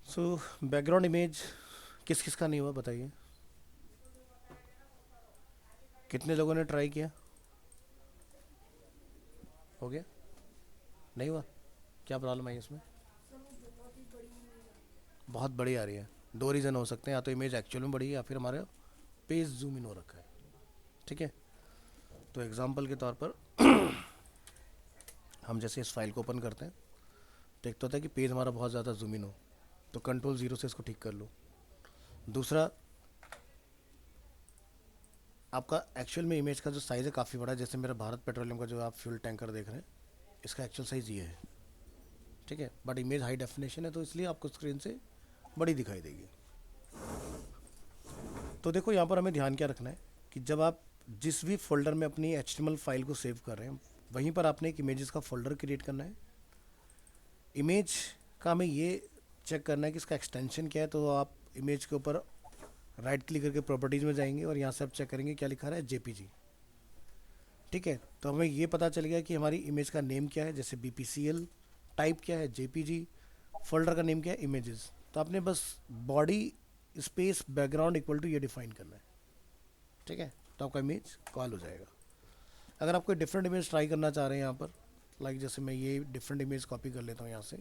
So background image किस किस का नहीं हुआ बताइए। कितने लोगों ने ट्राई किया? हो गया? नहीं हुआ? क्या प्रॉब्लम आई इसमें? बहुत बड़ी आ रही है। दो रीज़न हो सकते हैं, या तो इमेज एक्चुअल में बड़ी है या फिर हमारे पेज जूम इन हो रखा है। ठीक है, तो एग्जांपल के तौर पर हम जैसे इस फाइल को ओपन करते हैं तो एक तो होता है कि पेज हमारा बहुत ज़्यादा जूम इन हो, तो कंट्रोल ज़ीरो से इसको ठीक कर लो। दूसरा, आपका एक्चुअल में इमेज का जो साइज़ है काफ़ी बड़ा है। जैसे मेरा भारत पेट्रोलियम का जो आप फ्यूल टैंकर देख रहे हैं, इसका एक्चुअल साइज़ ये है। ठीक है, बट इमेज हाई डेफिनेशन है तो इसलिए आपको स्क्रीन से बड़ी दिखाई देगी। तो देखो यहाँ पर हमें ध्यान क्या रखना है कि जब आप जिस भी फोल्डर में अपनी HTML फाइल को सेव कर रहे हैं, वहीं पर आपने एक इमेजेस का फोल्डर क्रिएट करना है। इमेज का हमें ये चेक करना है कि इसका एक्सटेंशन क्या है, तो आप इमेज के ऊपर राइट क्लिक करके प्रॉपर्टीज़ में जाएंगे और यहाँ से आप चेक करेंगे क्या लिखा रहा है, JPG। ठीक है, तो हमें ये पता चल गया कि हमारी इमेज का नेम क्या है, जैसे BPCL, टाइप क्या है JPG, फोल्डर का नेम क्या है इमेजेस। तो आपने बस body space background equal to ये डिफाइन करना है। ठीक है, तो आपका इमेज कॉल हो जाएगा। अगर आप कोई डिफरेंट इमेज ट्राई करना चाह रहे हैं यहाँ पर, लाइक जैसे मैं ये डिफरेंट इमेज कॉपी कर लेता हूँ यहाँ से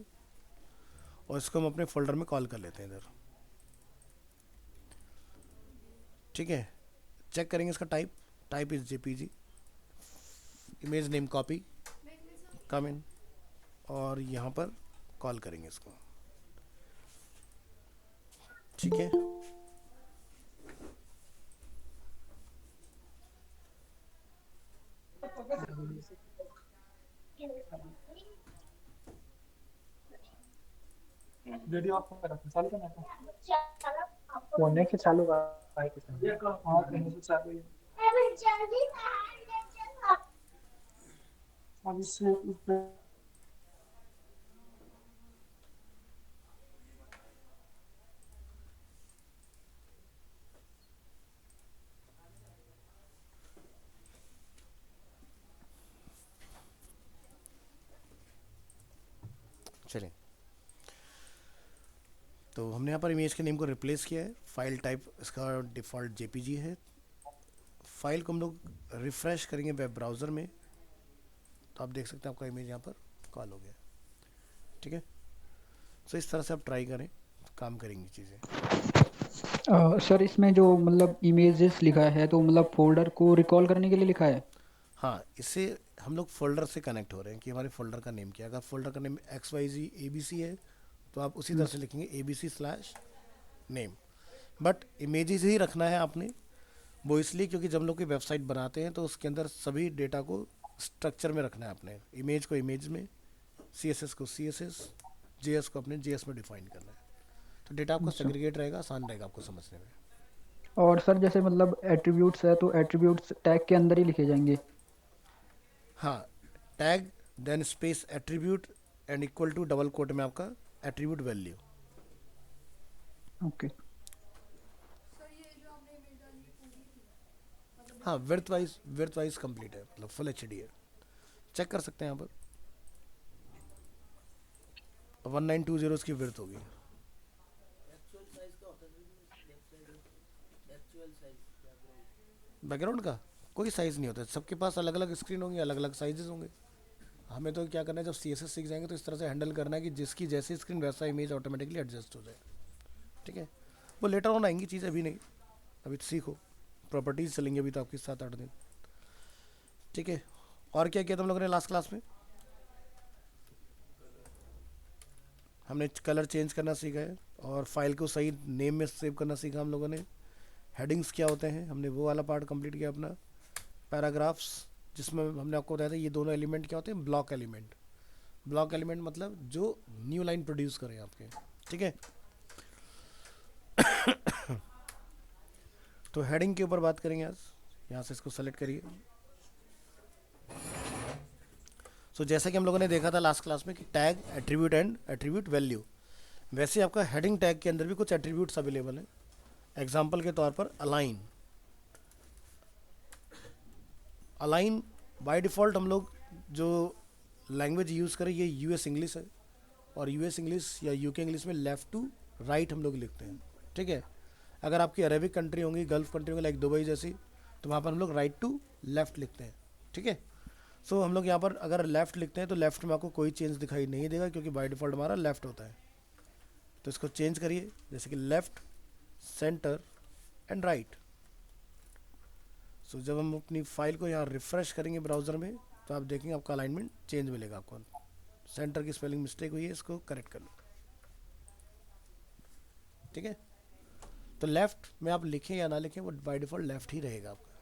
और इसको हम अपने फोल्डर में कॉल कर लेते हैं इधर। ठीक है, चेक करेंगे इसका type, type is JPG, image name copy, come in, और यहाँ पर कॉल करेंगे इसको। ठीक है, वीडियो ऑफ कर रखा चालू करना था फोन के चालू का है किसने हाँ कहीं से चालू है अब इससे चलिए। तो हमने यहाँ पर इमेज के नेम को रिप्लेस किया है। फाइल टाइप इसका डिफ़ॉल्ट JPG है। फाइल को हम लोग रिफ़्रेश करेंगे वेब ब्राउज़र में, तो आप देख सकते हैं आपका इमेज यहाँ पर कॉल हो गया। ठीक है, तो इस तरह से आप ट्राई करें तो काम करेंगी चीज़ें। सर इसमें जो मतलब इमेजेस लिखा है तो मतलब फोल्डर को रिकॉल करने के लिए लिखा है। हाँ, इससे हम लोग फोल्डर से कनेक्ट हो रहे हैं कि हमारे फोल्डर का नेम क्या है। अगर फोल्डर का नेम XYZ ABC है तो आप उसी तरह हम्म, से लिखेंगे ABC/नेम। बट इमेजेस ही रखना है आपने, वो इसलिए क्योंकि जब हम लोग कोई वेबसाइट बनाते हैं तो उसके अंदर सभी डेटा को स्ट्रक्चर में रखना है आपने। इमेज को इमेज में, CSS को CSS, JS को अपने JS में डिफाइन करना है। तो डेटा आपका अच्छा। सेग्रीगेट रहेगा, आसान रहेगा आपको समझने में। और सर जैसे मतलब एट्रीब्यूट्स है तो एट्रीब्यूट्स टैग के अंदर ही लिखे जाएंगे। हाँ, tag then space attribute and equal to double quote में आपका एट्रीब्यूट वैल्यू। ओके। हाँ, विर्थ वाइज कंप्लीट है, मतलब फुल HD है। चेक कर सकते हैं यहाँ पर 1920 की विर्थ होगी। बैकग्राउंड का कोई साइज़ नहीं होता, सबके पास अलग अलग स्क्रीन होंगी, अलग अलग साइजेस होंगे। हमें तो क्या करना है, जब CSS सीख जाएंगे तो इस तरह से हैंडल करना है कि जिसकी जैसी स्क्रीन वैसा इमेज ऑटोमेटिकली एडजस्ट हो जाए। ठीक है, वो लेटर ऑन आएंगी चीज़, अभी नहीं। अभी तो सीखो, प्रॉपर्टीज चलेंगे अभी तो आपकी 7-8 दिन। ठीक है, और क्या किया तुम लोगों ने लास्ट क्लास में? हमने कलर चेंज करना सीखा है और फाइल को सही नेम में सेव करना सीखा हम लोगों ने। हेडिंग्स क्या होते हैं हमने वो वाला पार्ट कंप्लीट किया अपना। पैराग्राफ्स, जिसमें हमने आपको बताया था ये दोनों एलिमेंट क्या होते हैं, ब्लॉक एलिमेंट। ब्लॉक एलिमेंट मतलब जो न्यू लाइन प्रोड्यूस करें आपके। ठीक है, तो हेडिंग के ऊपर बात करेंगे आज। यहाँ से इसको सेलेक्ट करिए। सो जैसा कि हम लोगों ने देखा था लास्ट क्लास में कि tag, attribute and attribute value, वैसे आपका हेडिंग टैग के अंदर भी कुछ एट्रीब्यूट्स अवेलेबल हैं। एग्जाम्पल के तौर पर अलाइन। अलाइन बाय डिफ़ॉल्ट हम लोग जो लैंग्वेज यूज़ करें ये US इंग्लिश है, और US इंग्लिश या UK इंग्लिश में लेफ़्ट टू राइट हम लोग लिखते हैं, ठीक है। अगर आपकी अरेबिक कंट्री होंगी, गल्फ कंट्री होंगी लाइक दुबई जैसी, तो वहाँ पर हम लोग राइट टू लेफ़्ट लिखते हैं, ठीक है। सो हम लोग यहाँ पर अगर लेफ़्ट लिखते हैं तो लेफ़्ट में आपको कोई चेंज दिखाई नहीं देगा, क्योंकि बाय डिफ़ॉल्ट हमारा लेफ़्ट होता है। तो इसको चेंज करिए, जैसे कि लेफ़्ट, सेंटर एंड राइट। सो जब हम अपनी फाइल को यहाँ रिफ़्रेश करेंगे ब्राउज़र में, तो आप देखेंगे आपका अलाइनमेंट चेंज मिलेगा आपको। सेंटर की स्पेलिंग मिस्टेक हुई है, इसको करेक्ट कर लो, ठीक है। तो लेफ़्ट में आप लिखें या ना लिखें, वो बाय डिफ़ॉल्ट लेफ़्ट ही रहेगा आपका,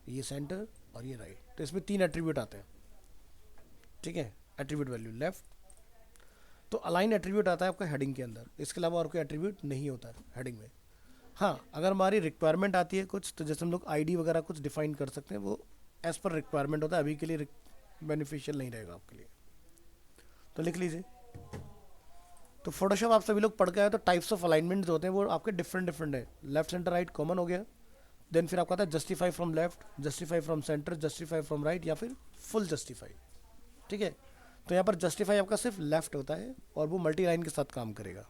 ये सेंटर और ये राइट। तो इसमें 3 एट्रीब्यूट आते हैं, ठीक है। एट्रीब्यूट वैल्यू लेफ़्ट, तो अलाइन एट्रीब्यूट आता है आपका हेडिंग के अंदर, इसके अलावा और कोई एट्रीब्यूट नहीं होता है हेडिंग में। हाँ, अगर हमारी रिक्वायरमेंट आती है कुछ, तो जैसे हम लोग आईडी वगैरह कुछ डिफाइन कर सकते हैं, वो एज़ पर रिक्वायरमेंट होता है, अभी के लिए बेनिफिशियल नहीं रहेगा आपके लिए। तो लिख लीजिए। तो फोटोशॉप आप सभी लोग पढ़ के आए, तो टाइप्स ऑफ अलाइनमेंट जो होते हैं वो आपके डिफरेंट डिफरेंट है। लेफ्ट सेंटर राइट कॉमन हो गया, देन फिर आपका आता है justify from left, justify from centre, justify from right, या फिर फुल जस्टिफाई, ठीक है। तो यहाँ पर जस्टिफाई आपका सिर्फ लेफ्ट होता है और वो मल्टी लाइन के साथ काम करेगा।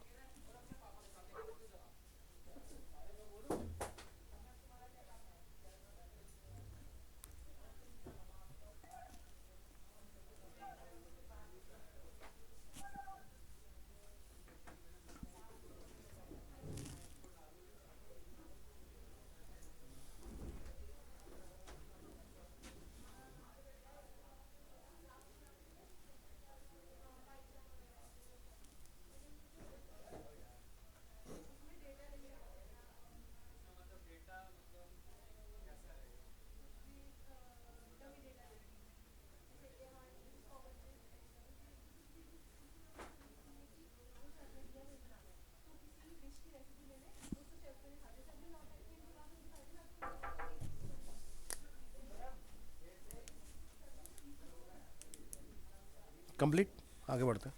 कंप्लीट, आगे बढ़ते हैं।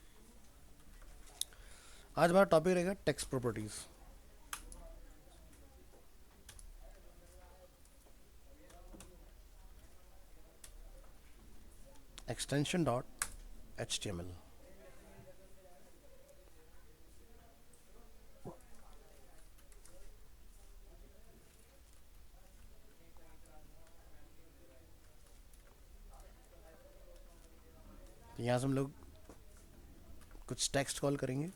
आज हमारा टॉपिक रहेगा text properties. Extension dot HTML। यहाँ से हम लोग कुछ टेक्स्ट कॉल करेंगे।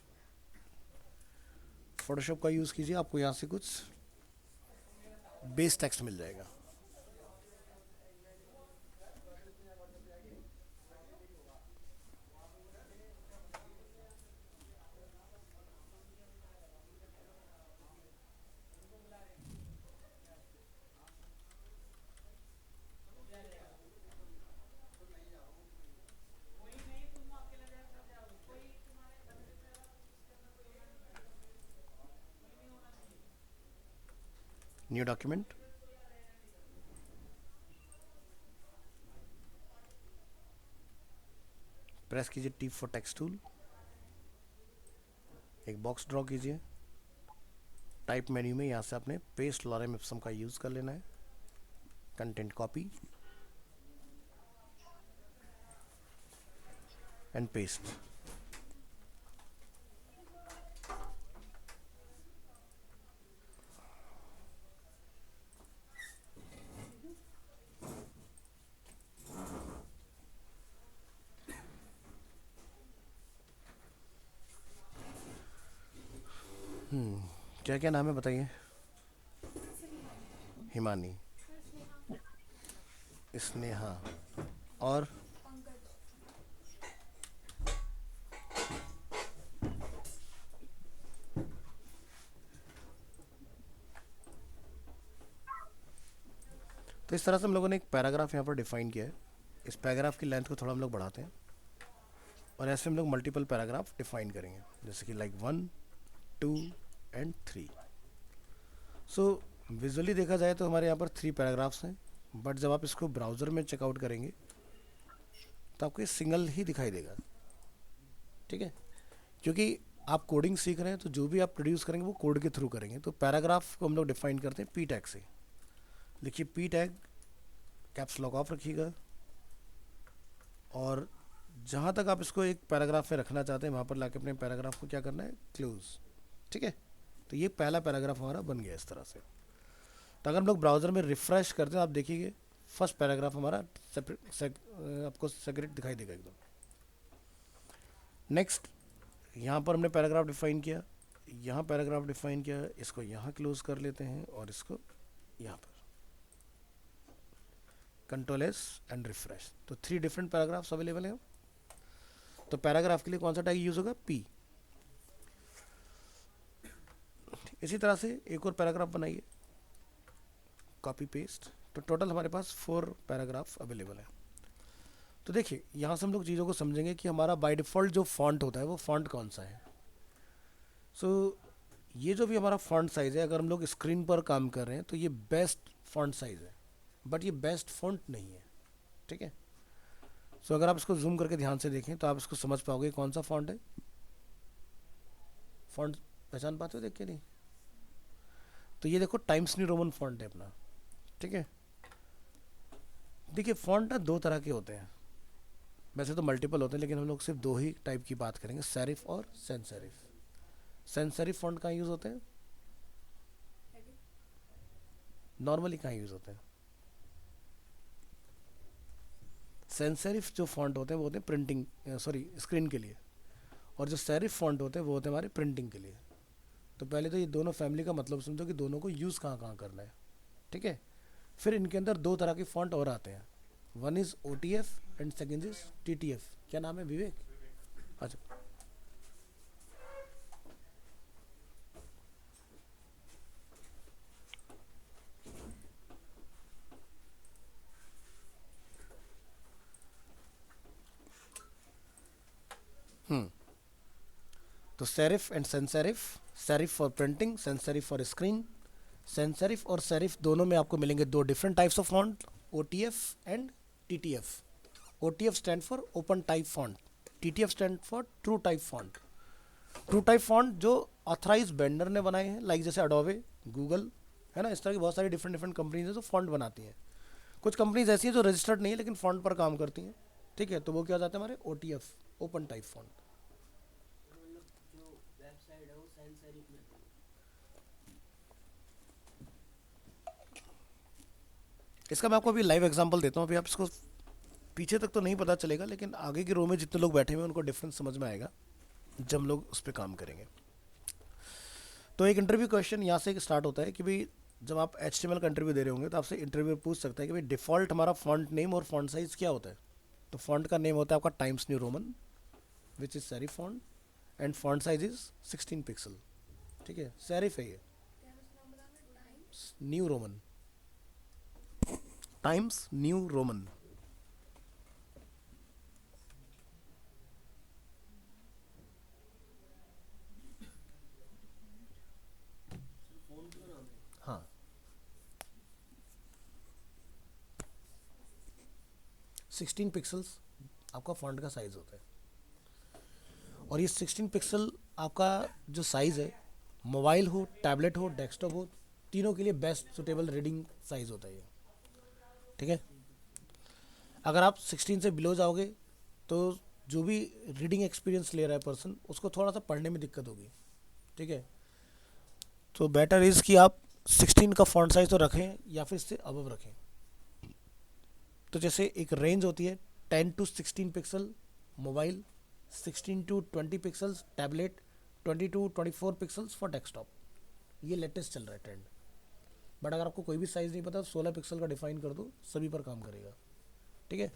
फोटोशॉप का यूज़ कीजिए, आपको यहाँ से कुछ बेस टेक्स्ट मिल जाएगा। न्यू डॉक्यूमेंट, प्रेस कीजिए T फॉर टेक्स्ट टूल, एक बॉक्स ड्रॉ कीजिए। टाइप मेन्यू में यहाँ से आपने पेस्ट लॉरेम इप्सम का यूज़ कर लेना है। Content copy and paste. क्या क्या नाम है बताइए? हिमानी, स्नेहा और तो इस तरह से हम लोगों ने एक पैराग्राफ यहाँ पर डिफाइन किया है। इस पैराग्राफ की लेंथ को थोड़ा हम लोग बढ़ाते हैं और ऐसे हम लोग मल्टीपल पैराग्राफ डिफाइन करेंगे, जैसे कि लाइक 1, 2 एंड 3। सो विजुअली देखा जाए तो हमारे यहाँ पर 3 पैराग्राफ्स हैं, बट जब आप इसको ब्राउज़र में चेकआउट करेंगे तो आपको ये सिंगल ही दिखाई देगा, ठीक है। क्योंकि आप कोडिंग सीख रहे हैं, तो जो भी आप प्रोड्यूस करेंगे वो कोड के थ्रू करेंगे। तो पैराग्राफ को हम लोग डिफाइन करते हैं P टैग से। लिखिए P tag, caps lock of रखिएगा, और जहाँ तक आप इसको एक पैराग्राफ में रखना चाहते हैं वहाँ पर लाके अपने पैराग्राफ को क्या करना है, क्लोज। ठीक है, तो ये पहला पैराग्राफ हमारा बन गया इस तरह से। तो अगर हम लोग ब्राउज़र में रिफ़्रेश करते हैं, आप देखिए फर्स्ट पैराग्राफ हमारा आपको सेपरेट दिखाई देगा एकदम। नेक्स्ट, यहाँ पर हमने पैराग्राफ डिफाइन किया, यहाँ पैराग्राफ डिफाइन किया, इसको यहाँ क्लोज कर लेते हैं और इसको यहाँ पर कंट्रोल एस एंड रिफ्रेश। तो 3 डिफरेंट पैराग्राफ्स अवेलेबल हैं। तो पैराग्राफ के लिए कौन सा टैग यूज होगा? पी। इसी तरह से एक और पैराग्राफ बनाइए, कॉपी पेस्ट। तो टोटल हमारे पास 4 पैराग्राफ अवेलेबल है। तो देखिए यहाँ से हम लोग चीज़ों को समझेंगे कि हमारा बाय डिफ़ॉल्ट जो फॉन्ट होता है वो फॉन्ट कौन सा है। ये जो भी हमारा फॉन्ट साइज़ है, अगर हम लोग स्क्रीन पर काम कर रहे हैं तो ये बेस्ट फॉन्ट साइज़ है, बट ये बेस्ट फॉन्ट नहीं है, ठीक है। अगर आप इसको जूम करके ध्यान से देखें तो आप इसको समझ पाओगे कौन सा फॉन्ट है। फॉन्ट पहचान पाते हो देख के? नहीं। तो ये देखो टाइम्स न्यू रोमन फॉन्ट है अपना, ठीक है। देखिए फॉन्ट ना 2 तरह के होते हैं, वैसे तो मल्टीपल होते हैं, लेकिन हम लोग सिर्फ 2 ही टाइप की बात करेंगे, सेरिफ और sans serif. Sans serif font कहाँ यूज़ होते हैं? नॉर्मली कहाँ यूज़ होते हैं? सैंस सेरिफ जो फॉन्ट होते हैं वो होते हैं प्रिंटिंग, स्क्रीन के लिए, और जो सेरिफ फॉन्ट होते हैं वो होते हैं हमारे प्रिंटिंग के लिए। तो पहले तो ये दोनों फैमिली का मतलब समझो कि दोनों को यूज़ कहाँ कहाँ करना है, ठीक है। फिर इनके अंदर 2 तरह के फॉन्ट और आते हैं, one is OTF and second is TTF। क्या नाम है विवेक? अच्छा, तो serif and sans serif, serif for printing, sans serif for screen. Sans serif और सेरिफ दोनों में आपको मिलेंगे 2 different types of font, OTF and TTF। OTF stand for open type font, TTF stand for true type font. True type font जो authorise vendor ने बनाए हैं, like जैसे अडोबे, गूगल, है ना, इस तरह की बहुत सारी डिफरेंट डिफरेंट कंपनीज हैं जो फॉन्ट बनाती हैं। कुछ कंपनीज ऐसी हैं जो रजिस्टर्ड नहीं है लेकिन फॉन्ट पर काम करती हैं, ठीक है। तो वो क्या हो जाते हैं हमारे OTF, ओपन टाइप फॉन्ट। इसका मैं आपको अभी लाइव एग्जांपल देता हूँ। अभी आप इसको पीछे तक तो नहीं पता चलेगा, लेकिन आगे की रो में जितने लोग बैठे हुए हैं उनको डिफरेंस समझ में आएगा जब हम लोग उस पर काम करेंगे। तो एक इंटरव्यू क्वेश्चन यहाँ से स्टार्ट होता है कि भाई जब आप HTML का इंटरव्यू दे रहे होंगे तो आपसे इंटरव्यू पूछ सकता है कि भाई डिफ़ॉल्ट हमारा फॉन्ट नेम और फॉन्ट साइज़ क्या होता है। तो फॉन्ट का नेम होता है आपका times new Roman which is serif font, and font size is 16 pixel, ठीक है। सेरिफ है ये, new Roman, times new Roman. हाँ, सिक्सटीन पिक्सल्स आपका फॉन्ट का साइज़ होता है, और ये 16 पिक्सल आपका जो साइज़ है, मोबाइल हो, टैबलेट हो, डेस्कटॉप हो, तीनों के लिए बेस्ट सुटेबल रीडिंग साइज़ होता है ये, ठीक है। अगर आप 16 से बिलो जाओगे तो जो भी रीडिंग एक्सपीरियंस ले रहा है पर्सन, उसको थोड़ा सा पढ़ने में दिक्कत होगी, ठीक है। तो बेटर इज़ कि आप 16 का फॉन्ट साइज़ तो रखें या फिर इससे अबव रखें। तो जैसे एक रेंज होती है 10 to 16 pixel mobile, 16 to 20 pixels tablet, 20 to 24 pixels for desktop. ये लेटेस्ट चल रहा है ट्रेंड। बट अगर आपको कोई भी साइज़ नहीं पता, 16 पिक्सल का डिफाइन कर दो, सभी पर काम करेगा, ठीक है।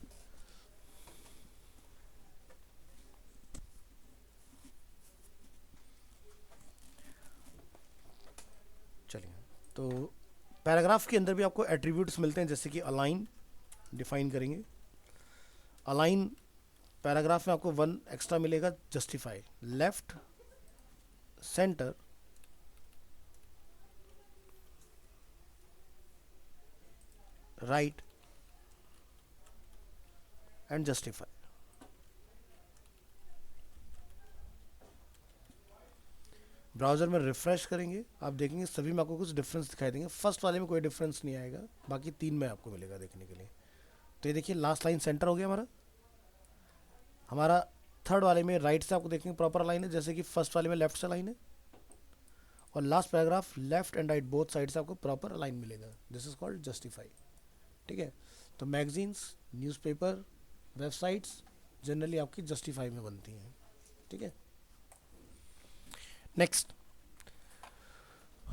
चलिए, तो पैराग्राफ के अंदर भी आपको एट्रीब्यूट्स मिलते हैं, जैसे कि अलाइन डिफाइन करेंगे। अलाइन पैराग्राफ में आपको 1 एक्स्ट्रा मिलेगा, justify, left, centre, right and justify. Browser में रिफ़्रेश करेंगे, आप देखेंगे सभी में आपको कुछ डिफरेंस दिखाई देंगे। फर्स्ट वाले में कोई डिफरेंस नहीं आएगा, बाकी 3 में आपको मिलेगा देखने के लिए। तो ये देखिए लास्ट लाइन सेंटर हो गया हमारा थर्ड वाले में राइट से आपको देखेंगे प्रॉपर लाइन है, जैसे कि फर्स्ट वाले में लेफ्ट से लाइन है, और last paragraph left and right both side से आपको प्रॉपर अलाइन मिलेगा, दिस इज कॉल्ड जस्टिफाई। ठीक है, तो मैगजीन्स, न्यूज़पेपर, वेबसाइट्स जनरली आपकी जस्टिफाई में बनती हैं। ठीक है, नेक्स्ट,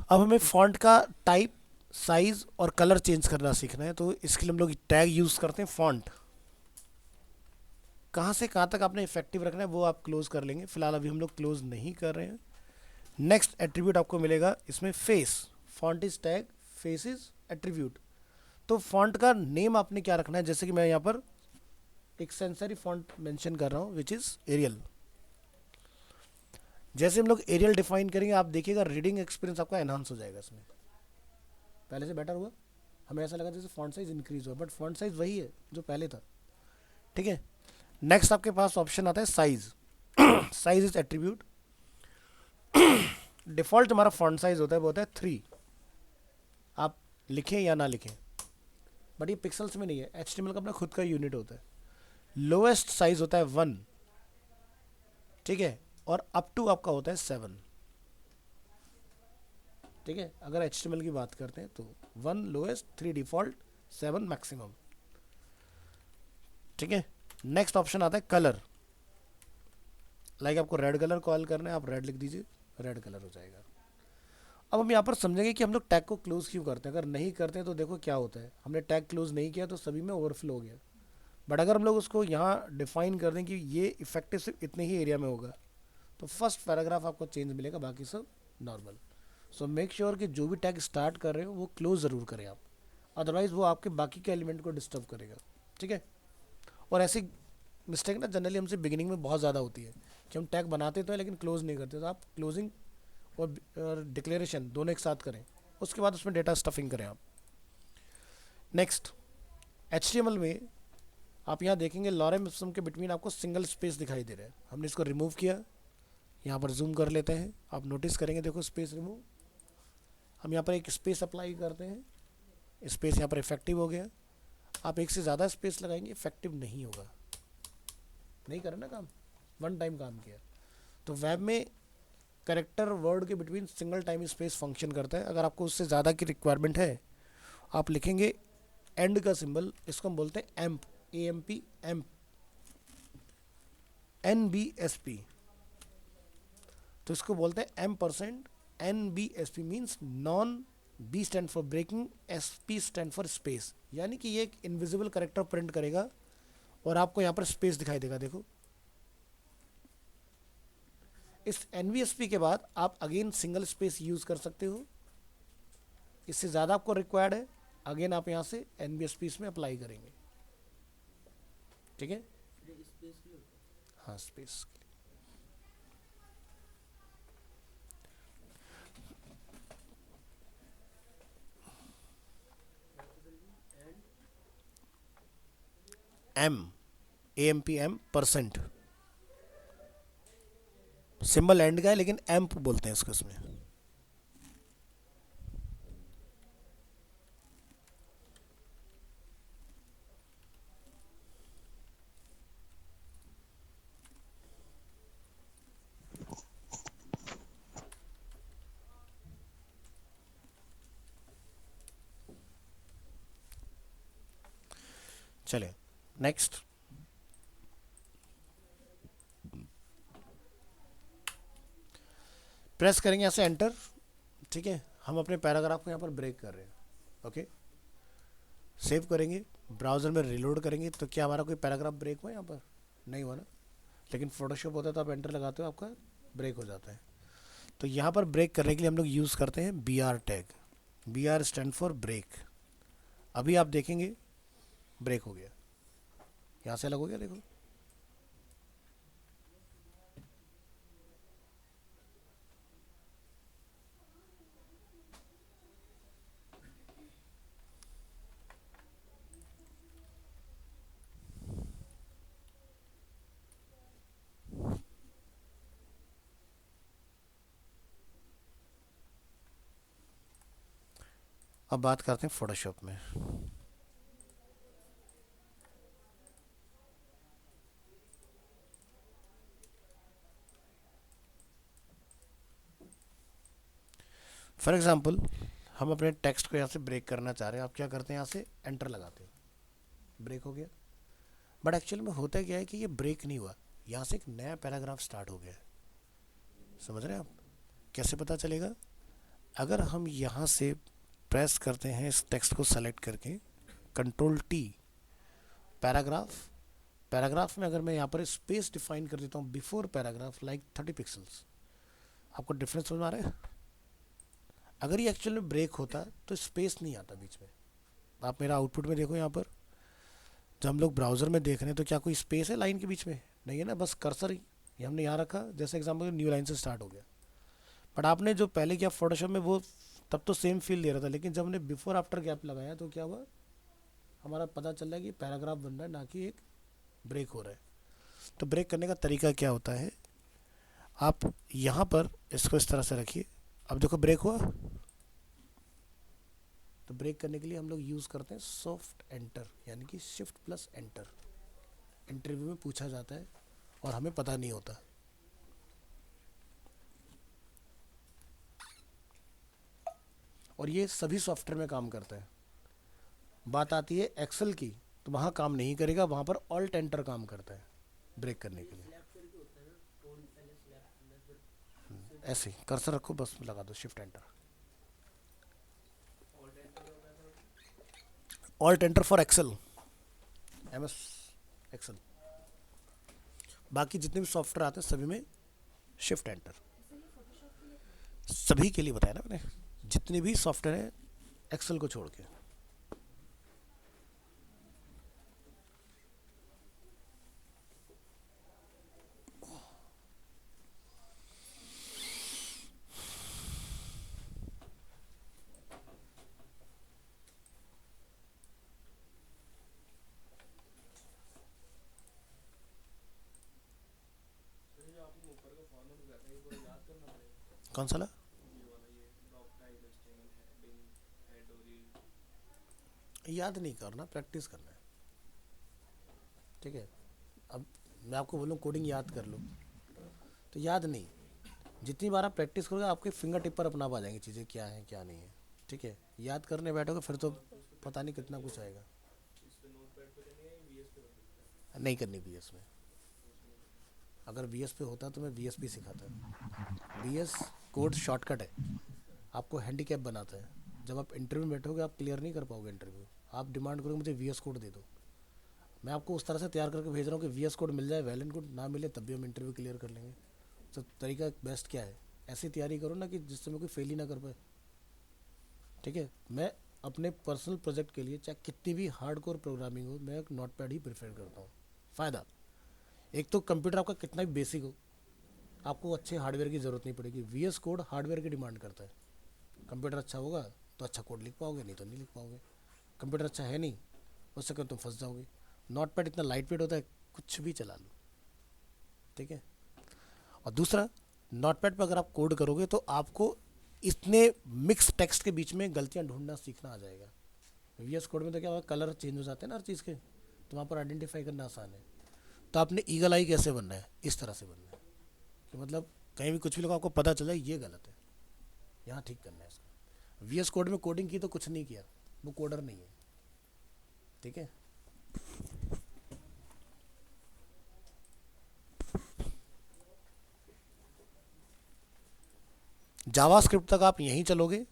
अब हमें फॉन्ट का टाइप, साइज और कलर चेंज करना सीखना है, तो इसके लिए हम लोग टैग यूज करते हैं फॉन्ट। कहाँ से कहाँ तक आपने इफेक्टिव रखना है वो आप क्लोज कर लेंगे, फिलहाल अभी हम लोग क्लोज नहीं कर रहे हैं। नेक्स्ट एट्रीब्यूट आपको मिलेगा इसमें face, font is tag, face is attribute. तो फॉन्ट का नेम आपने क्या रखना है, जैसे कि मैं यहाँ पर एक सेंसरी फॉन्ट मेंशन कर रहा हूँ विच इज एरियल। जैसे हम लोग एरियल डिफाइन करेंगे आप देखिएगा रीडिंग एक्सपीरियंस आपका एनहांस हो जाएगा, इसमें पहले से बेटर हुआ। हमें ऐसा लगा जैसे फॉन्ट साइज इंक्रीज हुआ, बट फॉन्ट साइज वही है जो पहले था। ठीक है, नेक्स्ट आपके पास ऑप्शन आता है size. Size is attribute. Default हमारा फॉन्ट साइज होता है वो होता है 3, आप लिखें या ना लिखें, बट ये पिक्सल्स में नहीं है, HTML का अपना खुद का यूनिट होता है। लोएस्ट साइज होता है 1, ठीक है, और अप टू आपका होता है 7। ठीक है, अगर HTML की बात करते हैं तो 1 लोएस्ट, 3 डिफॉल्ट, 7 मैक्सिमम। ठीक है, नेक्स्ट ऑप्शन आता है कलर। लाइक आपको रेड कलर कॉल करना है, आप रेड लिख दीजिए, रेड कलर हो जाएगा। अब हम यहाँ पर समझेंगे कि हम लोग टैग को क्लोज क्यों करते हैं। अगर नहीं करते हैं तो देखो क्या होता है, हमने टैग क्लोज नहीं किया तो सभी में ओवरफ्लो हो गया, बट अगर हम लोग उसको यहाँ डिफाइन कर दें कि ये इफेक्टिव सिर्फ इतने ही एरिया में होगा, तो फर्स्ट पैराग्राफ आपको चेंज मिलेगा, बाकी सब नॉर्मल। सो मेक श्योर कि जो भी टैग स्टार्ट कर रहे हो वो क्लोज ज़रूर करें आप, अदरवाइज वो आपके बाकी के एलिमेंट को डिस्टर्ब करेगा। ठीक है, और ऐसी मिस्टेक ना जनरली हमसे बिगिनिंग में बहुत ज़्यादा होती है कि हम टैग बनाते तो है लेकिन क्लोज नहीं करते, तो आप क्लोजिंग और डिक्लेरेशन दोनों एक साथ करें, उसके बाद उसमें डेटा स्टफिंग करें आप। नेक्स्ट, HTML में आप यहाँ देखेंगे लॉरेम इप्सम के बिटवीन आपको सिंगल स्पेस दिखाई दे रहा है, हमने इसको रिमूव किया। यहाँ पर जूम कर लेते हैं, आप नोटिस करेंगे, देखो स्पेस रिमूव। हम यहाँ पर एक स्पेस अप्लाई करते हैं, स्पेस यहाँ पर इफेक्टिव हो गया। आप एक से ज़्यादा स्पेस लगाएंगे इफेक्टिव नहीं होगा, नहीं करें ना काम, वन टाइम काम किया। तो वेब में करेक्टर वर्ड के between single time space function करता है। अगर आपको उससे ज़्यादा की रिक्वायरमेंट है, आप लिखेंगे एंड का सिंबल, इसको हम बोलते हैं एम्प, AMP, एम्प, NBSP। तो इसको बोलते हैं M%, NBSP means non, B stand for breaking, SP stand for space, यानी कि ये एक इनविजिबल करेक्टर प्रिंट करेगा और आपको यहाँ पर स्पेस दिखाई देगा। देखो इस NBSP के बाद आप अगेन सिंगल स्पेस यूज कर सकते हो, इससे ज़्यादा आपको रिक्वायर्ड है अगेन आप यहाँ से NBSP इसमें अप्लाई करेंगे। ठीक है, हाँ space. M, AMP, M%, symbol and का है लेकिन एम्प बोलते हैं इसको इसमें। चले नेक्स्ट, प्रेस करेंगे यहाँ से एंटर। ठीक है, हम अपने पैराग्राफ को यहाँ पर ब्रेक कर रहे हैं। ओके, सेव करेंगे, ब्राउज़र में रिलोड करेंगे, तो क्या हमारा कोई पैराग्राफ ब्रेक हुआ यहाँ पर? नहीं हुआ ना, लेकिन फोटोशॉप होता है तो आप एंटर लगाते हो आपका ब्रेक हो जाता है। तो यहाँ पर ब्रेक करने के लिए हम लोग यूज़ करते हैं BR tag, BR stand for break. अभी आप देखेंगे ब्रेक हो गया, यहाँ से अलग हो गया, देखो। अब बात करते हैं फोटोशॉप में। फॉर एग्जाम्पल हम अपने टेक्स्ट को यहाँ से ब्रेक करना चाह रहे हैं, आप क्या करते हैं, यहाँ से एंटर लगाते हैं, ब्रेक हो गया। बट एक्चुअल में होता क्या है कि ये ब्रेक नहीं हुआ, यहाँ से एक नया पैराग्राफ स्टार्ट हो गया है। समझ रहे हैं आप? कैसे पता चलेगा? अगर हम यहाँ से प्रेस करते हैं इस टेक्स्ट को सेलेक्ट करके, कंट्रोल टी, पैराग्राफ, पैराग्राफ में अगर मैं यहाँ पर स्पेस डिफाइन कर देता हूँ बिफोर पैराग्राफ लाइक 30 पिक्सल्स, आपको डिफरेंस समझ में आ रहा है? अगर ये एक्चुअल में ब्रेक होता तो स्पेस नहीं आता बीच में। आप मेरा आउटपुट में देखो, यहाँ पर जब हम लोग ब्राउज़र में देख रहे हैं तो क्या कोई स्पेस है लाइन के बीच में? नहीं है ना, बस कर्सर ही ये हमने यहाँ रखा, जैसे एग्जाम्पल न्यू लाइन से स्टार्ट हो गया। बट आपने जो पहले किया फोटोशॉप में वो तब तो सेम फील दे रहा था, लेकिन जब हमने बिफोर आफ्टर गैप लगाया तो क्या हुआ, हमारा पता चल रहा है कि पैराग्राफ बन रहा है, ना कि एक ब्रेक हो रहा है। तो ब्रेक करने का तरीका क्या होता है, आप यहाँ पर इसको इस तरह से रखिए, अब देखो ब्रेक हुआ। तो ब्रेक करने के लिए हम लोग यूज़ करते हैं सॉफ्ट एंटर, यानी कि शिफ्ट प्लस एंटर। इंटरव्यू में पूछा जाता है और हमें पता नहीं होता। और ये सभी सॉफ्टवेयर में काम करता है। बात आती है एक्सेल की, तो वहाँ काम नहीं करेगा, वहाँ पर ऑल्ट एंटर काम करता है ब्रेक करने के लिए। ऐसे कर्सर रखो, बस लगा दो shift enter. Alt enter for Excel, MS Excel. बाकी जितने भी सॉफ्टवेयर आते हैं सभी में शिफ्ट एंटर। सभी के लिए बताया ना मैंने, जितने भी सॉफ्टवेयर हैं एक्सेल को छोड़ के। कौन सा ला? याद नहीं करना, प्रैक्टिस करना है। ठीक है, अब मैं आपको बोलूँ कोडिंग याद कर लो, तो याद नहीं, जितनी बार आप प्रैक्टिस करोगे आपके फिंगर टिप पर अपना आ जाएंगी चीज़ें क्या हैं क्या नहीं है। ठीक है, याद करने बैठोगे फिर तो पता नहीं कितना कुछ आएगा। नहीं करनी VS में। अगर VS पे होता तो मैं VS भी सिखाता। VS कोड शॉर्टकट है, आपको हैंडीकैप बनाता है। जब आप इंटरव्यू में बैठोगे आप क्लियर नहीं कर पाओगे इंटरव्यू। आप डिमांड करोगे मुझे VS कोड दे दो, मैं आपको उस तरह से तैयार करके भेज रहा हूँ कि VS कोड मिल जाए, वैलेंट कोड ना मिले तब भी हम इंटरव्यू क्लियर कर लेंगे। तो तरीका बेस्ट क्या है, ऐसी तैयारी करो ना कि जिससे मैं कोई फेल ही ना कर पाए। ठीक है, मैं अपने पर्सनल प्रोजेक्ट के लिए चाहे कितनी भी हार्डकोर प्रोग्रामिंग हो, मैं एक नोटपैड ही प्रेफर करता हूँ। फ़ायदा, एक तो कंप्यूटर आपका कितना भी बेसिक हो, आपको अच्छे हार्डवेयर की ज़रूरत नहीं पड़ेगी। VS कोड हार्डवेयर की डिमांड करता है। कंप्यूटर अच्छा होगा तो अच्छा कोड लिख पाओगे, नहीं तो नहीं लिख पाओगे। कंप्यूटर अच्छा है नहीं, उससे कर तुम फंस जाओगे। नोटपैड इतना लाइट वेट होता है, कुछ भी चला लो। ठीक है, और दूसरा, नोटपैड पर अगर आप कोड करोगे तो आपको इतने मिक्स टेक्स्ट के बीच में गलतियां ढूंढना सीखना आ जाएगा। VS कोड में तो क्या होगा, कलर चेंज हो जाते हैं ना हर चीज़ के, तो वहाँ पर आइडेंटिफाई करना आसान है। तो आपने ईगल आई कैसे बनना है, इस तरह से बनना है कि मतलब कहीं भी कुछ भी लोग आपको पता चला ये गलत है, यहाँ ठीक करना है इसका। VS कोड में कोडिंग की तो कुछ नहीं किया, वो कोडर नहीं है। ठीक है, जावास्क्रिप्ट तक आप यहीं चलोगे।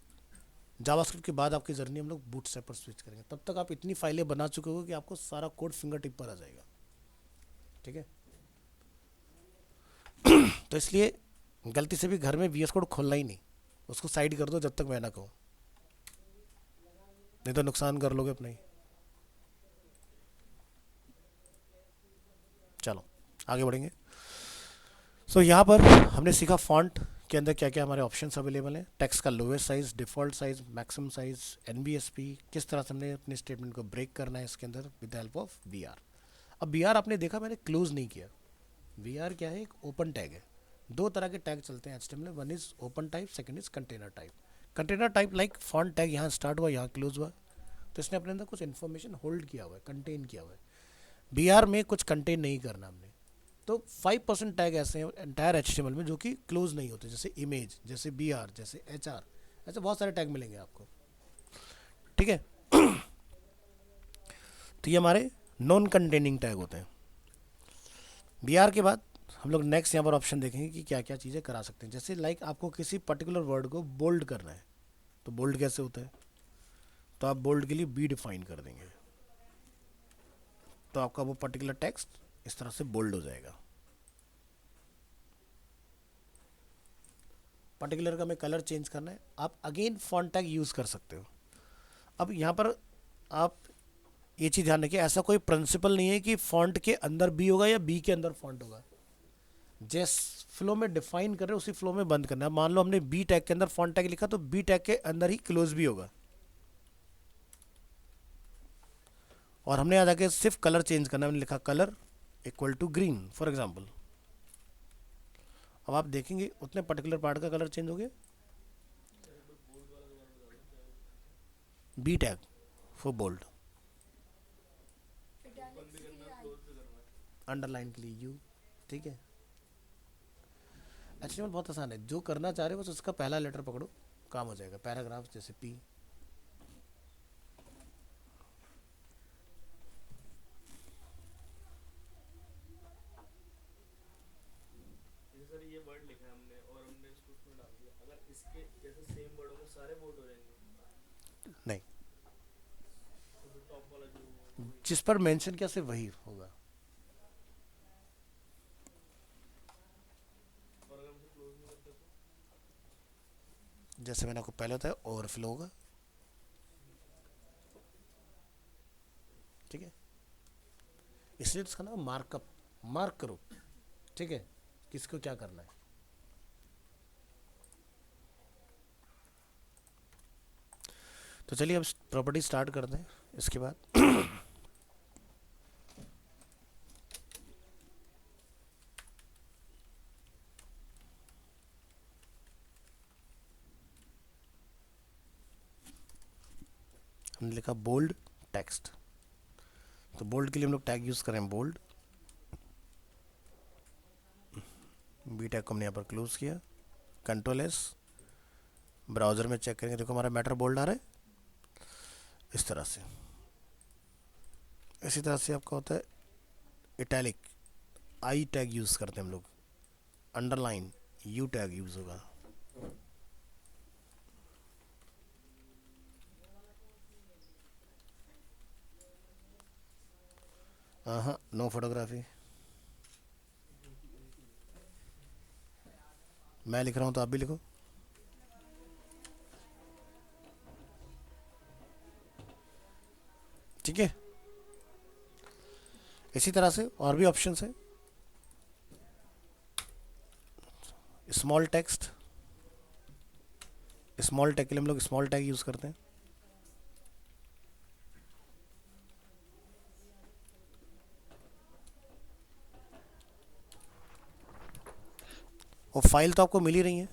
जावास्क्रिप्ट के बाद आपकी जर्नी हम लोग बूटस्ट्रैप पर स्विच करेंगे। तब तक आप इतनी फाइलें बना चुके हो कि आपको सारा कोड फिंगर टिप पर आ जाएगा। ठीक है, तो इसलिए गलती से भी घर में VS कोड खोलना ही नहीं, उसको साइड कर दो जब तक मैं ना कहूँ, नहीं तो नुकसान कर लोगे अपना ही। चलो आगे बढ़ेंगे। सो यहाँ पर हमने सीखा फॉन्ट के अंदर क्या क्या हमारे ऑप्शंस अवेलेबल हैं, टेक्स्ट का lowest size, default size, maximum size, NBSP, किस तरह से हमने अपने स्टेटमेंट को ब्रेक करना है इसके अंदर with the help of VR। अब VR आपने देखा मैंने क्लोज नहीं किया। VR क्या है, एक ओपन टैग है। दो तरह के टैग चलते हैं HTML में, one is open type, second is container type. Container type like font tag यहाँ स्टार्ट हुआ यहाँ क्लोज हुआ, तो इसने अपने अंदर कुछ इन्फॉर्मेशन होल्ड किया हुआ है, कंटेन किया हुआ है। VR में कुछ कंटेन नहीं करना हमने। तो 5% टैग ऐसे हैं एंटायर HTML में जो कि क्लोज नहीं होते, जैसे इमेज, जैसे BR, जैसे HR, ऐसे बहुत सारे टैग मिलेंगे आपको, ठीक है। तो ये हमारे नॉन कंटेनिंग टैग होते हैं। BR के बाद हम लोग नेक्स्ट यहाँ पर ऑप्शन देखेंगे कि क्या क्या चीज़ें करा सकते हैं। जैसे लाइक आपको किसी पर्टिकुलर वर्ड को बोल्ड करना है, तो बोल्ड कैसे होता है, तो आप बोल्ड के लिए बी डिफाइन कर देंगे, तो आपका वो पर्टिकुलर टेक्स्ट इस तरह से बोल्ड हो जाएगा। पर्टिकुलर का हमें कलर चेंज करना है, आप अगेन फॉन्ट टैग यूज़ कर सकते हो। अब यहाँ पर आप ये चीज़ ध्यान रखिए, ऐसा कोई प्रिंसिपल नहीं है कि फॉन्ट के अंदर बी होगा या बी के अंदर फॉन्ट होगा। जिस फ्लो में डिफाइन कर रहे हैं उसी फ्लो में बंद करना है। मान लो हमने बी टैग के अंदर फॉन्ट टैग लिखा, तो बी टैग के अंदर ही क्लोज भी होगा। और हमने याद आके सिर्फ कलर चेंज करना है, हमने लिखा colour equal to green for example. अब आप देखेंगे उतने पर्टिकुलर पार्ट का कलर चेंज हो गया। B tag for bold, underline के लिए यू, ठीक है। HTML बहुत आसान है, जो करना चाह रहे हो बस उसका पहला लेटर पकड़ो, काम हो जाएगा। पैराग्राफ जैसे P, सर ये वर्ड लिखा है हमने और हमने इसको उसमें डाल दिया, अगर इसके जैसे सेम वर्ड होंगे सारे बोल्ड हो जाएंगे? नहीं, तो फिर टॉप वाला जो जिस पर मेंशन किया सिर्फ वही होगा। और अगर मुझे क्लोज नहीं करते तो? जैसे मैंने आपको पहले बताया ओवरफ्लो होगा, ठीक है। इसलिए तो इसका नाम मार्कअप, मार्क करो, ठीक है, किसको क्या करना है। तो चलिए अब प्रॉपर्टी स्टार्ट करते हैं। इसके बाद हमने लिखा बोल्ड टेक्स्ट, तो बोल्ड के लिए हम लोग टैग यूज करें बोल्ड। बी टैग को हमने यहाँ पर क्लोज किया, Ctrl+S, ब्राउजर में चेक करेंगे, देखो हमारा मैटर बोल्ड आ रहा है इस तरह से। इसी तरह से आपका होता है इटैलिक, आई टैग यूज करते हैं हम लोग, अंडरलाइन यू टैग यूज होगा। हाँ, नो फोटोग्राफी। मैं लिख रहा हूँ तो आप भी लिखो। ठीक है, इसी तरह से और भी ऑप्शंस हैं। स्मॉल टेक्स्ट, स्मॉल टैग के लिए हम लोग स्मॉल टैग यूज करते हैं। और फाइल तो आपको मिल ही रही है,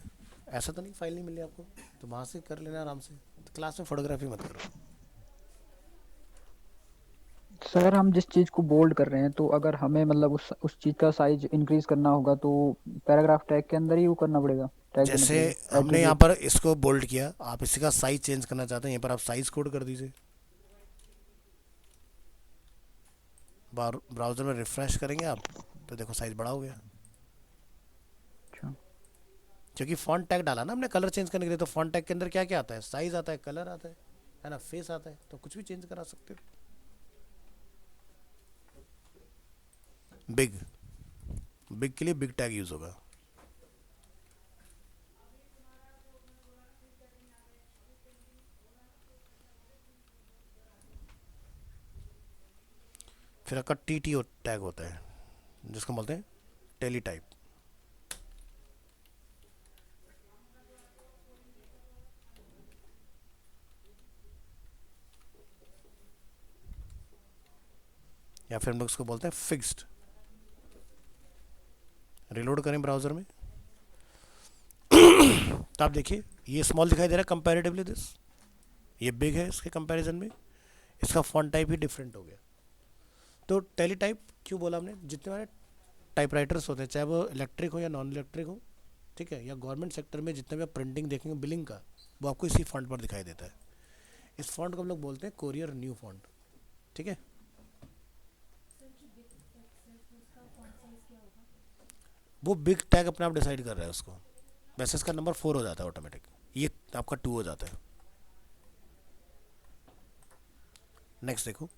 ऐसा तो नहीं फाइल नहीं मिल रही आपको, तो वहाँ से कर लेना आराम से। तो क्लास में फोटोग्राफी मत करो। सर हम जिस चीज को बोल्ड कर रहे हैं, तो अगर हमें मतलब उस चीज का साइज इंक्रीज करना होगा तो पैराग्राफ टैग के अंदर ही वो करना पड़ेगा, टैग देना जैसे पड़ेगा हमने यहाँ एट्रीब्यूट। पर इसको बोल्ड किया, आप इसी का साइज चेंज करना चाहते हैं, यहाँ पर आप साइज कोड कर दीजिए। ब्राउजर में रिफ्रेश करेंगे आप तो देखो साइज बड़ा हो गया, अच्छा, क्योंकि फॉन्ट टैग डाला ना हमने कलर चेंज करने के लिए। तो फॉन्ट टैग के अंदर क्या क्या आता है, साइज आता है, कलर आता है ना, फेस आता है, तो कुछ भी चेंज करा सकते हो। बिग, बिग के लिए बिग टैग यूज होगा। फिर आपका TTO टैग होता है जिसको बोलते हैं टेली टाइप। या फिर हम लोग इसको बोलते हैं फिक्स्ड। रिलोड करें ब्राउजर में तो आप देखिए ये स्मॉल दिखाई दे रहा है कंपैरेटिवली दिस, ये बिग है इसके कंपैरिजन में, इसका फॉन्ट टाइप ही डिफरेंट हो गया। तो टेली टाइप क्यों बोला हमने, जितने हमारे टाइपराइटर्स होते हैं, चाहे वो इलेक्ट्रिक हो या नॉन इलेक्ट्रिक हो, ठीक है, या गवर्नमेंट सेक्टर में जितने भी आप प्रिंटिंग देखेंगे बिलिंग का, वो आपको इसी फॉन्ट पर दिखाई देता है। इस फॉन्ट को हम लोग बोलते हैं कोरियर न्यू फॉन्ट। ठीक है, वो बिग टैग अपने आप डिसाइड कर रहा है उसको। वैसे इसका नंबर 4 हो जाता है ऑटोमेटिक, ये आपका 2 हो जाता है। नेक्स्ट देखो,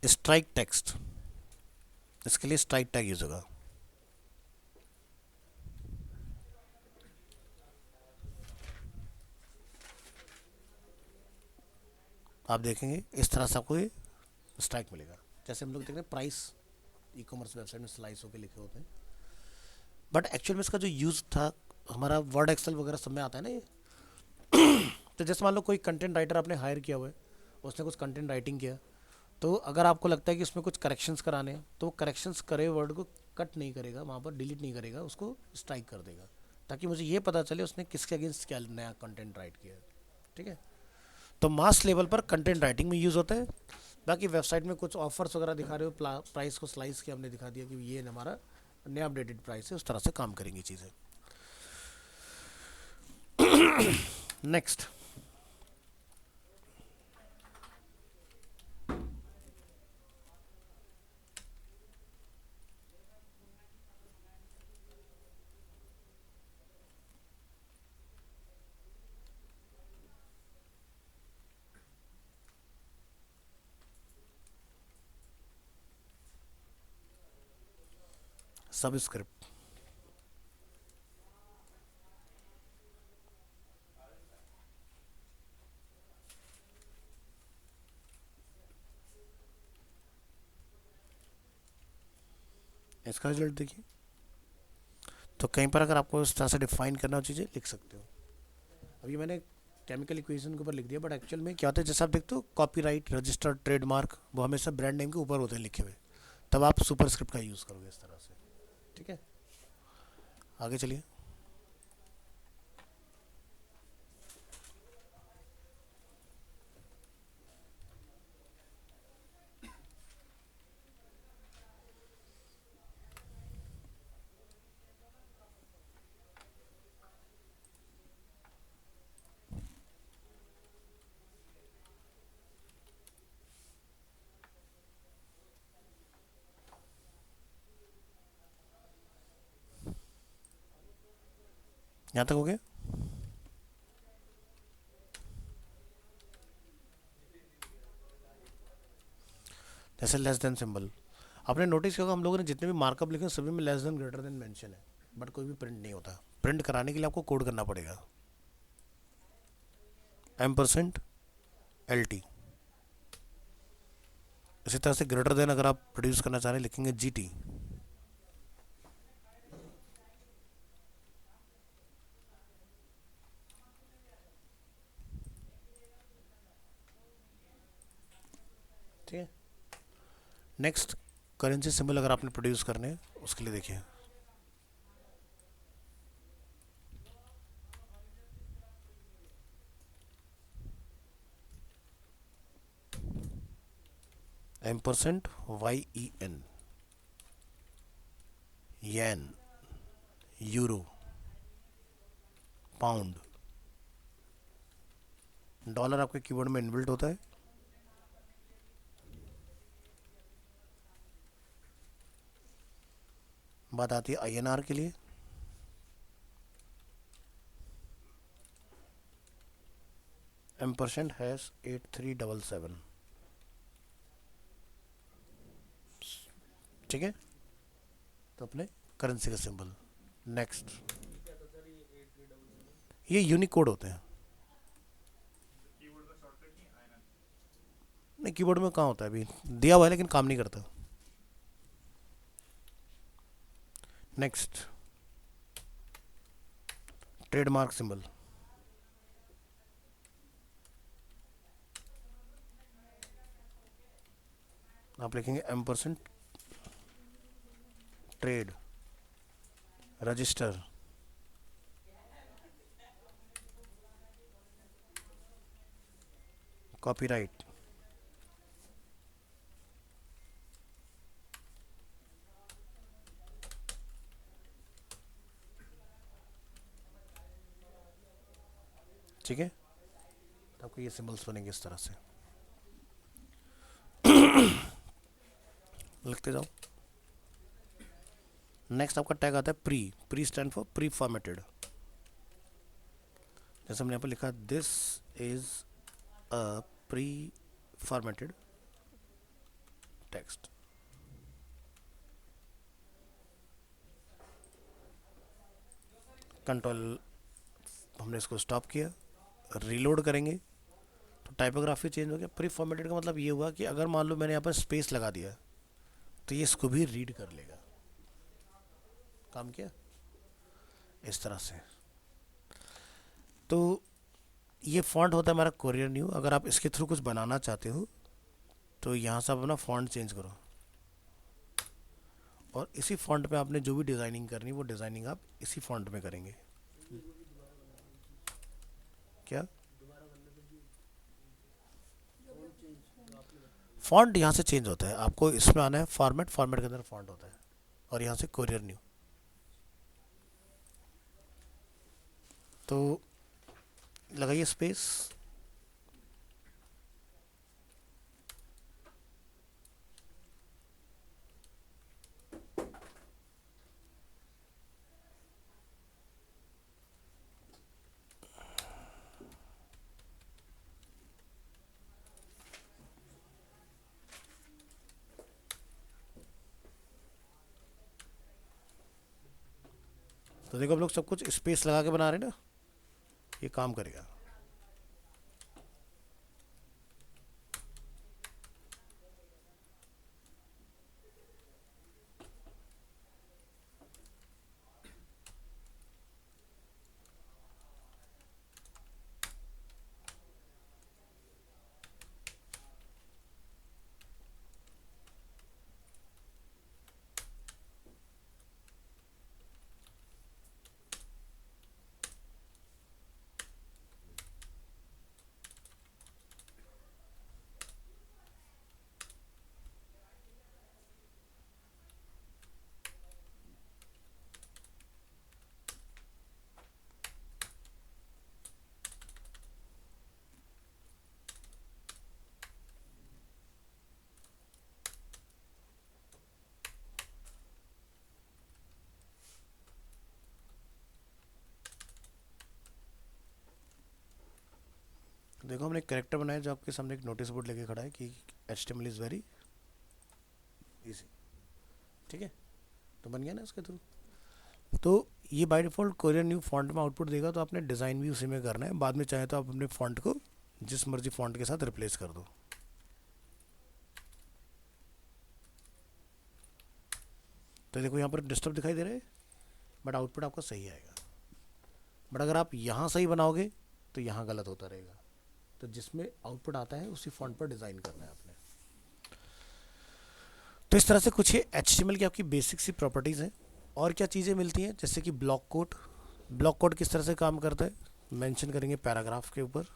स्ट्राइक टेक्स्ट, इसके लिए स्ट्राइक टैग यूज होगा। आप देखेंगे इस तरह से आपको ये स्ट्राइक मिलेगा। जैसे हम लोग देख रहे हैं प्राइस ई कॉमर्स वेबसाइट में स्लाइस होकर लिखे होते हैं, बट एक्चुअल में इसका जो यूज़ था हमारा वर्ड एक्सेल वगैरह सब में आता है ना ये। तो जैसे मान लो कोई कंटेंट राइटर आपने हायर किया हुआ है, उसने कुछ कंटेंट राइटिंग किया, तो अगर आपको लगता है कि उसमें कुछ करेक्शंस कराने हैं, तो वो करेक्शंस करे वर्ड को कट नहीं करेगा, वहाँ पर डिलीट नहीं करेगा, उसको स्ट्राइक कर देगा, ताकि मुझे ये पता चले उसने किसके अगेंस्ट क्या नया कंटेंट राइट किया है। ठीक है, तो मास लेवल पर कंटेंट राइटिंग में यूज़ होता है। बाकी वेबसाइट में कुछ ऑफर्स वगैरह दिखा रहे हो, प्राइस को स्लाइस किया, हमने दिखा दिया कि ये हमारा नया अपडेटेड प्राइस है, उस तरह से काम करेंगी चीज़ें। Next, subscript. इसका रिजल्ट देखिए, तो कहीं पर अगर आपको इस तरह से डिफाइन करना हो चीज़ें लिख सकते हो। अभी मैंने केमिकल इक्वेशन के ऊपर लिख दिया, बट एक्चुअल में क्या होता है, जैसे आप देखते हो कॉपीराइट, रजिस्टर्ड, ट्रेडमार्क, वो हमेशा ब्रांड नेम के ऊपर होते हैं लिखे हुए, तब आप सुपरस्क्रिप्ट का यूज़ करोगे इस तरह से। ठीक है, आगे चलिए। यहाँ तक हो गया। जैसे लेस देन सिंबल, आपने नोटिस किया होगा हम लोगों ने जितने भी मार्कअप लिखे हैं सभी में less than greater than mention है, बट कोई भी प्रिंट नहीं होता। प्रिंट कराने के लिए आपको कोड करना पड़ेगा, %LT। इसी तरह से ग्रेटर देन अगर आप प्रोड्यूस करना चाह रहे हैं लिखेंगे GT। ठीक है, नेक्स्ट, करेंसी सिंबल अगर आपने प्रोड्यूस करने हैं उसके लिए देखिए, %YEN, येन, यूरो, पाउंड, डॉलर आपके कीबोर्ड में इनबिल्ट होता है। बात आती है INR के लिए, $#8377। ठीक है, तो अपने करेंसी का सिंबल। नेक्स्ट, क्या था सर ये 8377? ये यूनिक कोड होते हैं। नहीं, कीबोर्ड में कहाँ होता है, अभी दिया हुआ है लेकिन काम नहीं करता। नेक्स्ट, ट्रेडमार्क सिंबल, आप लिखेंगे %ट्रेड, रजिस्टर, कॉपीराइट, ठीक है। तो आपको ये सिंबल्स बनेंगे इस तरह से, लिखते जाओ। नेक्स्ट आपका टैग आता है pre. Pre stand for pre formatted. जैसे हमने यहाँ पर लिखा this is a pre formatted text. Control, हमने इसको स्टॉप किया, रीलोड करेंगे तो टाइपोग्राफी चेंज हो गया। प्री फॉर्मेटेड का मतलब ये हुआ कि अगर मान लो मैंने यहाँ पर स्पेस लगा दिया तो ये इसको भी रीड कर लेगा। काम किया इस तरह से। तो ये फॉन्ट होता है हमारा कोरियर न्यू। अगर आप इसके थ्रू कुछ बनाना चाहते हो तो यहाँ से आप अपना फॉन्ट चेंज करो और इसी फॉन्ट पे आपने जो भी डिज़ाइनिंग करनी वो डिज़ाइनिंग आप इसी फॉन्ट में करेंगे। क्या फॉन्ट यहाँ से चेंज होता है, आपको इसमें आना है फॉर्मेट, फॉर्मेट के अंदर फॉन्ट होता है और यहाँ से कोरियर न्यू। तो लगाइए स्पेस, तो देखो हम लोग सब कुछ स्पेस लगा के बना रहे हैं ना, ये काम करेगा। देखो हमने एक कैरेक्टर बनाया जो आपके सामने एक नोटिस बोर्ड लेके खड़ा है कि HTML इज़ वेरी इजी, ठीक है। तो बन गया ना इसके थ्रू। तो ये by default courier new font में आउटपुट देगा, तो आपने डिज़ाइन भी उसी में करना है। बाद में चाहे तो आप अपने फॉन्ट को जिस मर्जी फॉन्ट के साथ रिप्लेस कर दो। तो देखो यहाँ पर डिस्टर्ब दिखाई दे रहा है बट आउटपुट आपका सही आएगा। बट अगर आप यहाँ सही बनाओगे तो यहाँ गलत होता रहेगा। तो जिसमें आउटपुट आता है उसी फॉन्ट पर डिज़ाइन करना है आपने। तो इस तरह से कुछ ये HTML की आपकी बेसिक सी प्रॉपर्टीज़ हैं। और क्या चीज़ें मिलती हैं, जैसे कि ब्लॉक कोड। ब्लॉक कोड किस तरह से काम करता है मेंशन करेंगे पैराग्राफ के ऊपर।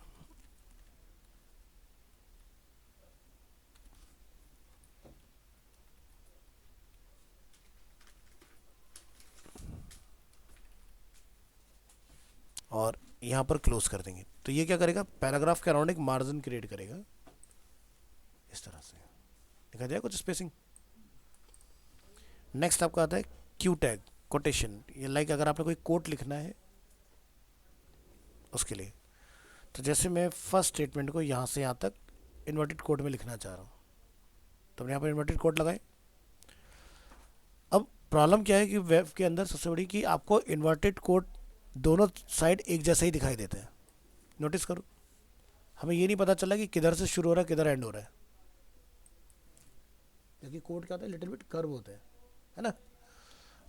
और यहाँ पर क्लोज कर देंगे। तो ये क्या करेगा, पैराग्राफ के अराउंड एक मार्जिन क्रिएट करेगा इस तरह से। देखा जाए कुछ स्पेसिंग। नेक्स्ट आपका आता है क्यू टैग, कोटेशन। ये लाइक अगर आपने कोई कोट लिखना है उसके लिए, तो जैसे मैं फर्स्ट स्टेटमेंट को यहाँ से यहाँ तक इन्वर्टेड कोट में लिखना चाह रहा हूँ तो मैं यहाँ पर इन्वर्टेड कोट लगाए। अब प्रॉब्लम क्या है कि वेब के अंदर सबसे बड़ी कि आपको इन्वर्टेड कोट दोनों साइड एक जैसे ही दिखाई देते हैं। नोटिस करो, हमें ये नहीं पता चला कि किधर से शुरू हो रहा है किधर एंड हो रहा है, क्योंकि कोड क्या होता है लिटिल बिट कर्व होते हैं, है ना।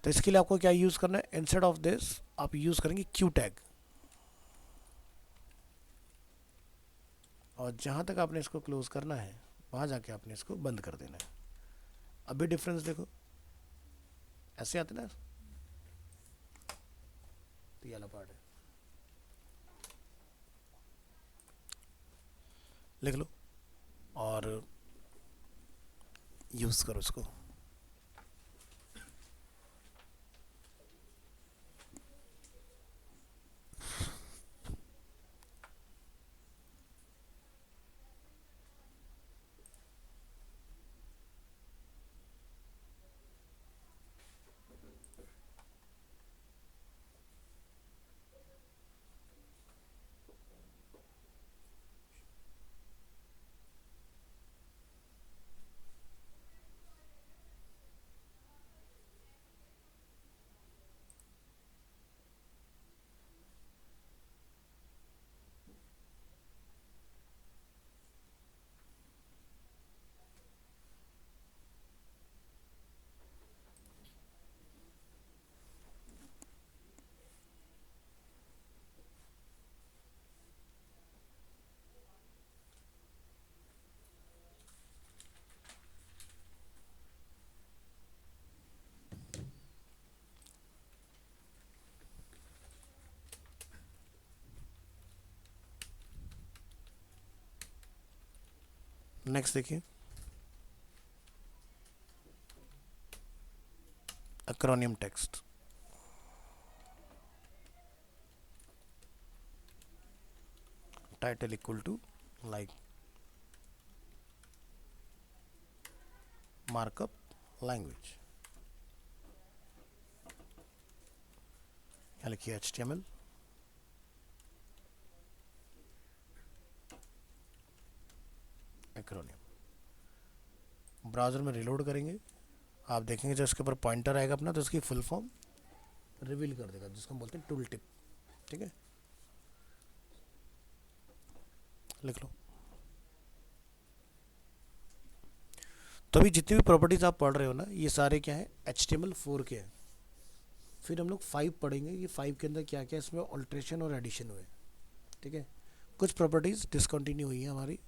तो इसके लिए आपको क्या यूज़ करना है, इंस्टेड ऑफ दिस आप यूज़ करेंगे क्यू टैग। और जहाँ तक आपने इसको क्लोज करना है वहाँ जाके आपने इसको बंद कर देना है। अभी डिफरेंस देखो, ऐसे आते ना, तो ये वाला पार्ट है, लिख लो। और यूज़ करो इसको। नेक्स्ट देखिए, acronym text. Title equal to like markup language, यहाँ लिखिए HTML, एक्रोनियम। ब्राउज़र में रिलोड करेंगे, आप देखेंगे जब इसके ऊपर पॉइंटर आएगा अपना तो इसकी फुल फॉर्म रिवील कर देगा, जिसको हम बोलते हैं टूल टिप। ठीक है, लिख लो। तो अभी जितनी भी प्रॉपर्टीज आप पढ़ रहे हो ना, ये सारे क्या है, HTML4 के हैं। फिर हम लोग 5 पढ़ेंगे कि 5 के अंदर क्या क्या इसमें ऑल्ट्रेशन और एडिशन हुए। ठीक है, कुछ प्रॉपर्टीज डिसकंटिन्यू हुई है हमारी,